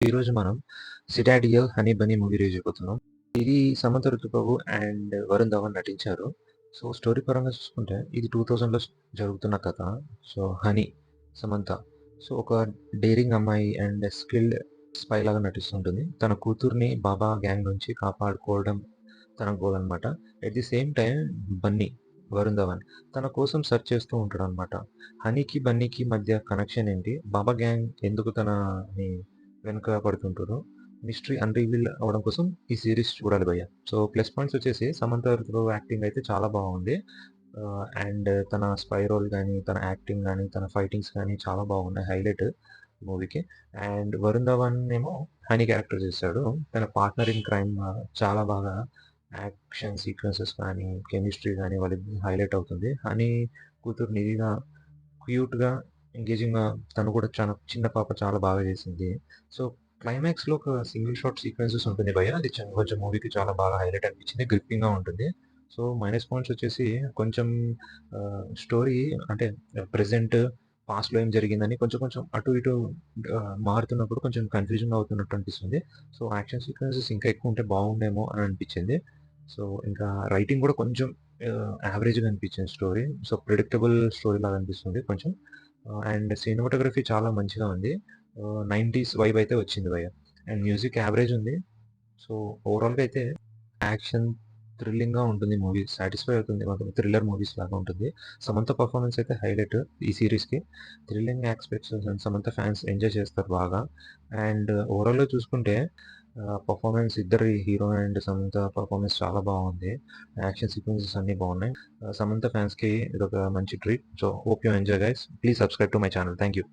ఈరోజు మనం 'సిటాడియల్ honey Bunny' movie review చేయబోతున్నాం. ఇది సమంత ఋతుపర్వు అండ్ వరుణ్ ధవన్ నటించారు. సో, స్టోరీ పరంగా చూసుకుంటే ఇది 2000లో జరుగుతున్న కథ. సో, హనీ, సమంత ఒక డేరింగ్ అమ్మాయి అండ్ స్కిల్డ్ స్పై లాగా నటిస్తుంటుంది. తన కూతుర్ని బాబా గ్యాంగ్ నుంచి కాపాడుకోవడం తన గోల్ అనమాట. At the same time Bunny, Varun Dhawan తన కోసం సెర్చ్ చేస్తూ ఉంటాడనమాట. హనీకి, బన్నీకి మధ్య కనెక్షన్ ఏంటి? బాబా గ్యాంగ్ ఎందుకు తనని వెనుక పడుతుంటారు. మిస్టరీ అన్‌రివీల్ అవ్వడం కోసం ఈ సీరీస్ చూడాలి భయ్య. సో, ప్లస్ పాయింట్స్ వచ్చేసి సమంత యాక్టింగ్ అయితే చాలా బాగుంది. అండ్ తన స్పై రోల్ గాని, తన యాక్టింగ్ గాని, తన ఫైటింగ్స్ గాని చాలా బాగున్నాయి. హైలైట్ మూవీకి. అండ్ వరుణ్ ధవన్ ఏమో హనీ క్యారెక్టర్ చేశాడు. తన పార్ట్నర్ ఇన్ క్రైమ్ చాలా బాగా యాక్షన్ సీక్వెన్సెస్ కానీ, కెమిస్ట్రీ గాని వాళ్ళిద్దరిది హైలైట్ అవుతుంది. హనీ కూతురు నిధిగా క్యూట్‌గా, ఎంగేజింగ్‌గా తను కూడా చాలా చిన్న పాప చాలా బాగా చేసింది. సో, క్లైమాక్స్‌లో ఒక సింగిల్ షాట్ సీక్వెన్సెస్ ఉంటుంది భయ్య. అది కొంచెం మూవీకి చాలా బాగా హైలైట్ అనిపించింది. గ్రిప్పింగ్‌గా ఉంటుంది. సో, మైనస్ పాయింట్స్ వచ్చేసి కొంచెం స్టోరీ అంటే ప్రెజెంట్, పాస్ట్‌లో ఏం జరిగిందని కొంచెం కొంచెం అటు ఇటు మారుతున్నప్పుడు కొంచెం కన్‌ఫ్యూజింగ్ అవుతున్నట్టు అనిపిస్తుంది. సో, యాక్షన్ సీక్వెన్సెస్ ఇంకా ఎక్కువ ఉంటే బాగుండేమో అని అనిపించింది. సో, ఇంకా రైటింగ్ కూడా కొంచెం యావరేజ్‌గా అనిపించింది స్టోరీ. సో, ప్రిడిక్టబుల్ స్టోరీ లాగా అనిపిస్తుంది కొంచెం. అండ్ సినిమాటోగ్రఫీ చాలా మంచిగా ఉంది. 90స్ వైబ్ అయితే వచ్చింది భయ్య. అండ్ మ్యూజిక్ యావరేజ్ ఉంది. సో, ఓవరాల్‌గా అయితే యాక్షన్ థ్రిల్లింగ్‌గా ఉంటుంది మూవీ. సాటిస్ఫై అవుతుంది. మాకు థ్రిల్లర్ మూవీస్ లాగా ఉంటుంది. సమంత పర్ఫార్మెన్స్ అయితే హైలైట్ ఈ సీరీస్‌కి. Thrilling aspects Samantha fans enjoy చేస్తారు బాగా. అండ్ ఓవరాల్‌గా చూసుకుంటే పర్ఫార్మెన్స్ ఇద్దరి హీరో అండ్ సమంత పర్ఫార్మెన్స్ చాలా బాగుంది. యాక్షన్ సీక్వెన్సెస్ అన్నీ బాగున్నాయి. సమంత ఫ్యాన్స్‌కి ఇదొక మంచి treat. So, hope you enjoy guys. Please subscribe to my channel. Thank you.